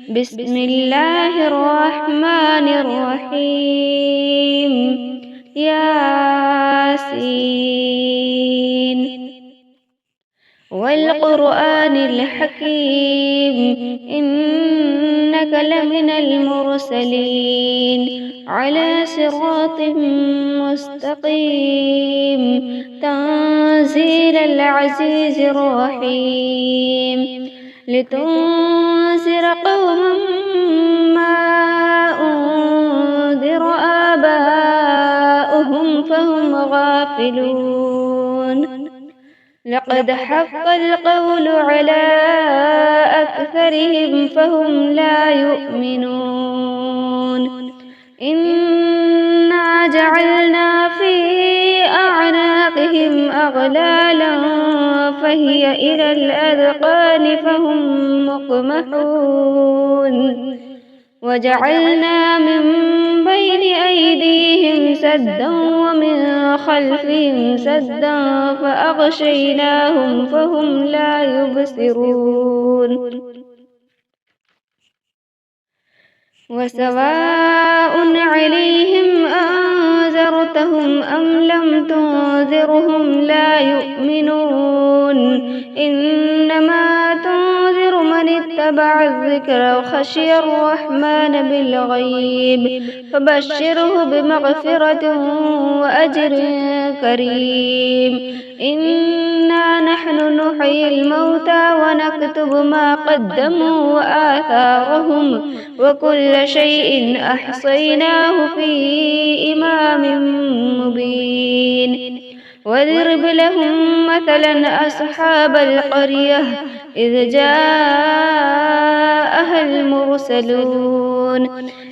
بسم الله الرحمن الرحيم. ياسين والقرآن الحكيم، إنك لمن المرسلين على صراط مستقيم، تنزيل العزيز الرحيم، لتنذر قوما ما أنذر آباؤهم فهم غافلون. لقد حق القول على أكثرهم فهم لا يؤمنون. إنا جعلنا في أعناقهم أغلالا فهي إلى الأذقان فهم مقمحون. وجعلنا من بين أيديهم سدا ومن خلفهم سدا فأغشيناهم فهم لا يبصرون. وسواء عليهم أنذرتهم أم لم تنذرهم لا يؤمنون. إنما تنذر من اتبع الذكر وخشي الرحمن بالغيب، فبشره بمغفرة وأجر كريم. إنا نحن نحيي الموتى ونكتب ما قدموا وآثارهم، وكل شيء أحصيناه في إمام مبين. واضرب لهم مثلا أصحاب القرية إذ جاءها المرسلون،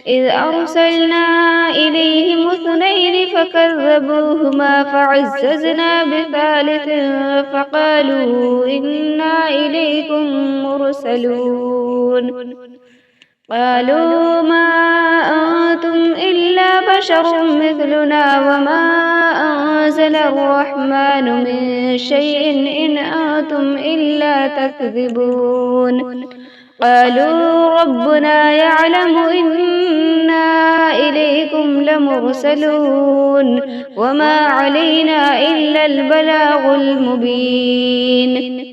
إذ أرسلنا إليهم اثنين فكذبوهما فعززنا بثالث فقالوا إنا إليكم مرسلون. قالوا ما أنتم إلا بشر مثلنا وما أنزل الرحمن من شيء إن أنتم إلا تكذبون. قالوا ربنا يعلم إنا إليكم لمرسلون وما علينا إلا البلاغ المبين.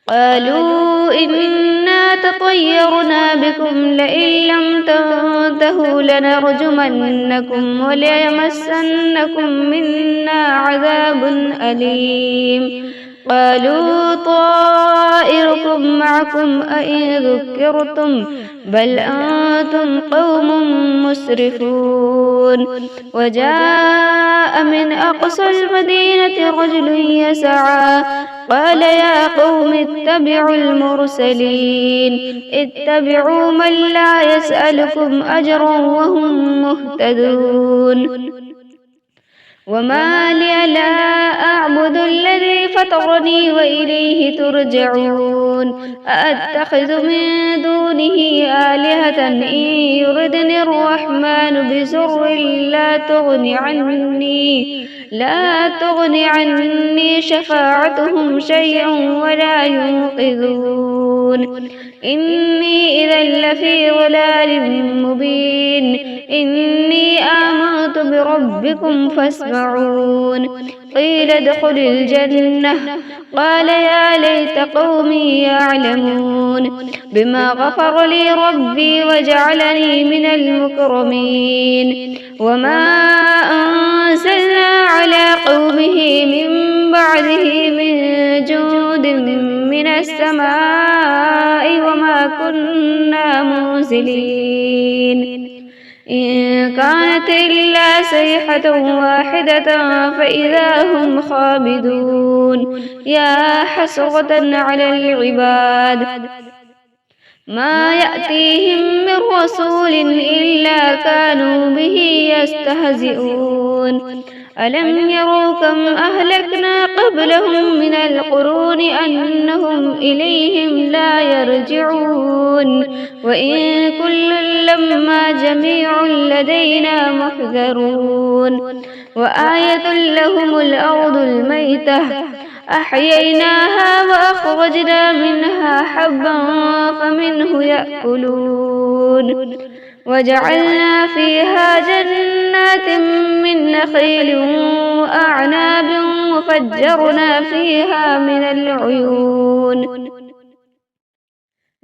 قالوا إنا تطيرنا بكم لئن لم تنتهوا لنرجمنكم وليمسنكم منا عذاب أليم. قالوا طائركم معكم أئن ذكرتم بل أنتم قوم مسرفون. وجاء من أقصى المدينة رجل يسعى قال يا قوم اتبعوا المرسلين، اتبعوا من لا يسألكم أجرا وهم مهتدون. وما لي لا أعبد الذي فطرني وإليه ترجعون. أأتخذ من دونه آلهة إن يردني الرحمن بضر لا تغن عني شفاعتهم شيئا ولا ينقذون. إني إذا لفي ضلال مبين. إني آمنت بربكم فاسمعون. قيل ادخل الجنة قال يا ليت قومي يعلمون بما غفر لي ربي وجعلني من المكرمين. وما أنزلنا على قومه من بعده من جود من السماء وما كنا منزلين. إن كانت إلا صيحة واحدة فإذا هم خامدون. يا حسرة على العباد ما يأتيهم من رسول إلا كانوا به يستهزئون. ألم يروا كم أهلكنا قبلهم من القرون أنهم إليهم لا يرجعون. وإن كل لما جميع لدينا محذرون. وآية لهم الأرض الميتة أحييناها وأخرجنا منها حبا فمنه يأكلون وجعلنا فيها جنات من نخيل وأعناب وفجرنا فيها من العيون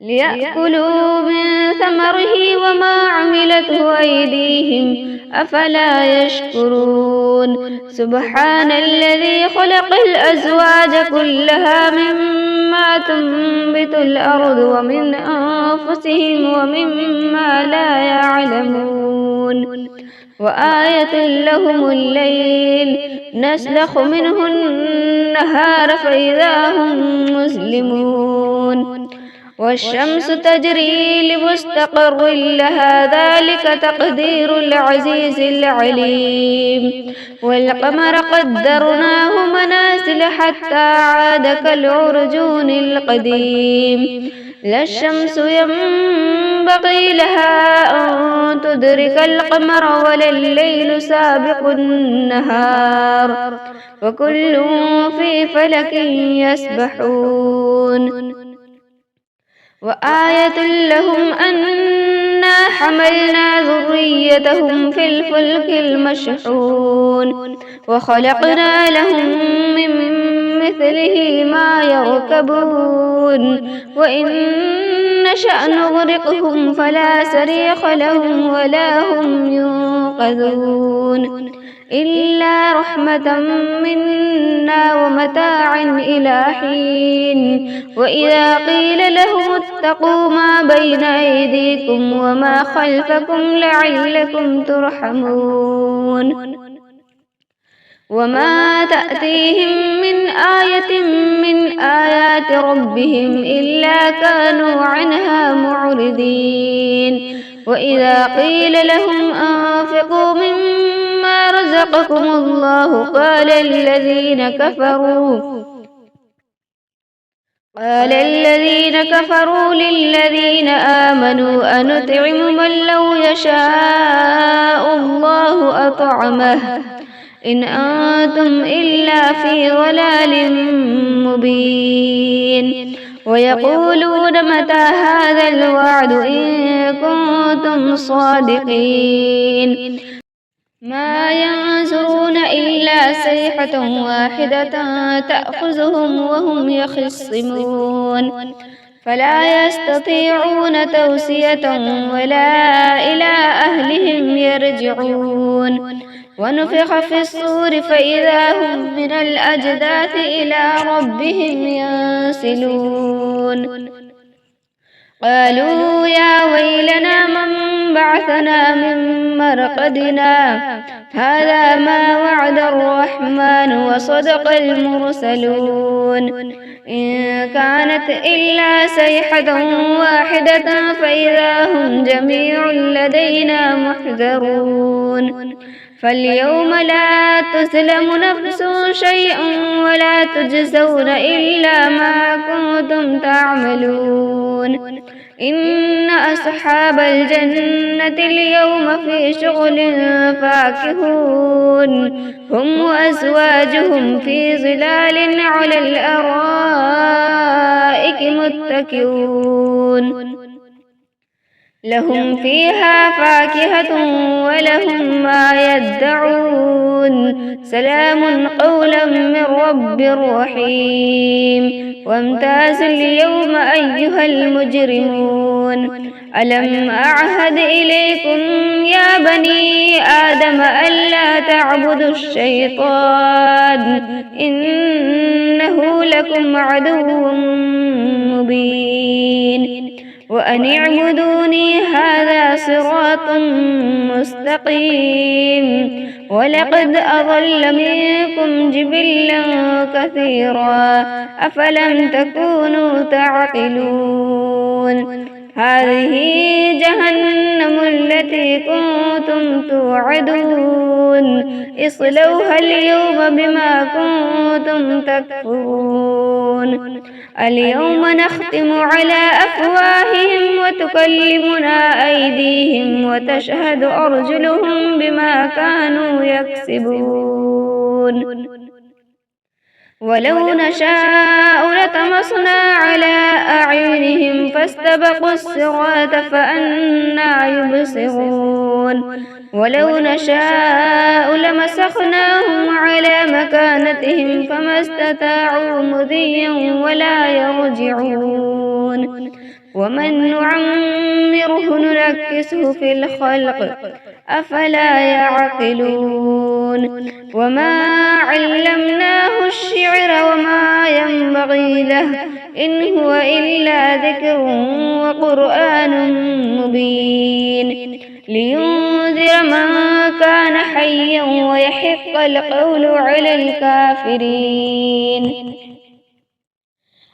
ليأكلوا من ثمره وما عملته أيديهم أفلا يشكرون سبحان الذي خلق الأزواج كلها مما تنبت الأرض ومن أنفسهم ومما لا يعلمون وآية لهم الليل نسلخ منه النهار فإذا هم مسلمون والشمس تجري لمستقر لها ذلك تقدير العزيز العليم والقمر قدرناه منازل حتى عاد كالعرجون القديم لا الشمس ينبغي لها أن تدرك القمر ولا الليل سابق النهار وكل في فلك يسبحون وآية لهم أنا حملنا ذريتهم في الفلك المشحون وخلقنا لهم من مثله ما يركبون وإن نشأ نغرقهم فلا صريخ لهم ولا هم ينقذون إلا رحمة منا ومتاعا إلى حين وإذا قيل لهم اتقوا ما بين أيديكم وما خلفكم لعلكم ترحمون وما تأتيهم من آية من آيات ربهم إلا كانوا عنها معرضين وإذا قيل لهم أنفقوا مما رزقكم الله قال الذين كفروا للذين آمنوا أنطعم من لو يشاء الله أطعمه إن أنتم إلا في ضلال مبين ويقولون متى هذا الوعد إن كنتم صادقين ما ينظرون إلا صيحة واحدة تأخذهم وهم يخصمون فلا يستطيعون توصية ولا إلى أهلهم يرجعون ونفخ في الصور فإذا هم من الأجداث إلى ربهم ينسلون قالوا يا ويلنا من بعثنا من مرقدنا هذا ما وعد الرحمن وصدق المرسلون إن كانت إلا صيحة واحدة فإذا هم جميع لدينا محضرون فاليوم لا تظلم نفس شيئا ولا تجزون إلا ما كنتم تعملون إن أصحاب الجنة اليوم في شغل فاكهون هم وأزواجهم في ظلال على الأرائك متكئون لهم فيها فاكهة ولهم ما يدعون سلام قولا من رب رحيم وامتازوا اليوم أيها المجرمون ألم أعهد إليكم يا بني آدم ألا تعبدوا الشيطان إنه لكم عدو مبين وأن اعبدوني هذا صراط مستقيم ولقد أضل منكم جبلا كثيرا أفلم تكونوا تعقلون هذه جهنم التي كنتم توعدون اصلوها اليوم بما كنتم تكفرون اليوم نختم على أفواههم وتكلمنا أيديهم وتشهد أرجلهم بما كانوا يكسبون ولو نشاء لطمسنا على أعينهم فاستبقوا الصراط فأنى يبصرون ولو نشاء لمسخناهم على مكانتهم فما استطاعوا مضيا ولا يرجعون ومن نعمره ننكسه في الخلق أفلا يعقلون وما علمناه الشعر وما ينبغي له إن هو إلا ذكر وقرآن مبين لينذر من كان حيا ويحق القول على الكافرين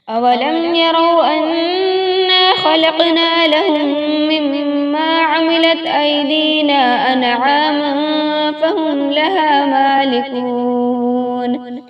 أولم يروا أنا خلقنا لهم مما عملت أيدينا أنعاما فهم لها مالكون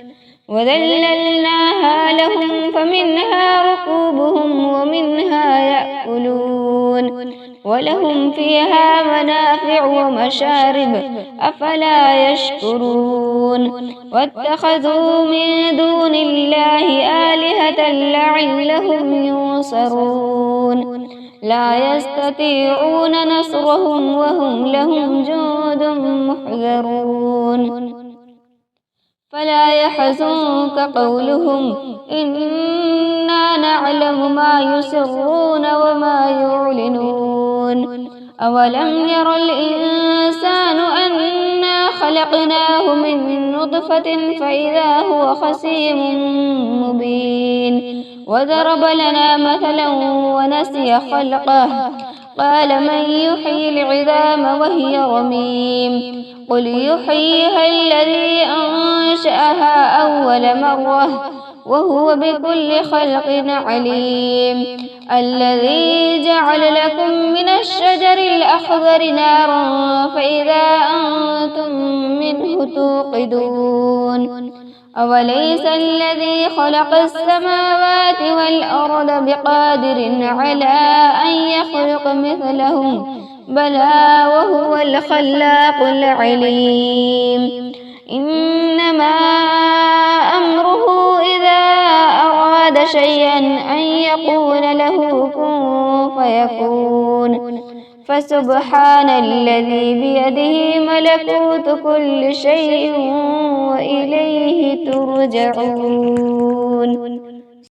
وذللناها لهم فمنها ركوبهم ومنها يأكلون ولهم فيها منافع ومشارب أفلا يشكرون واتخذوا من دون الله آلهة لعلهم ينصرون لا يستطيعون نصرهم وهم لهم جند محضرون فلا يحزنك قولهم إنا نعلم ما يسرون وما يعلنون أولم ير الإنسان أنا خلقناه من نطفة فإذا هو خصيم مبين وضرب لنا مثلا ونسي خلقه قال من يحيي العظام وهي رميم قل يحييها الذي أنشأها أول مرة وهو بكل خلق عليم الذي جعل لكم من الشجر الأخضر نارا فإذا أنتم منه توقدون أوليس الذي خلق السماوات والأرض بقادر على أن يخلق مثلهم بلى وهو الخلاق العليم إنما أمره إذا أراد شيئا أن يقول له كن فيكون فسبحان الذي بيده ملكوت كل شيء وإليه ترجعون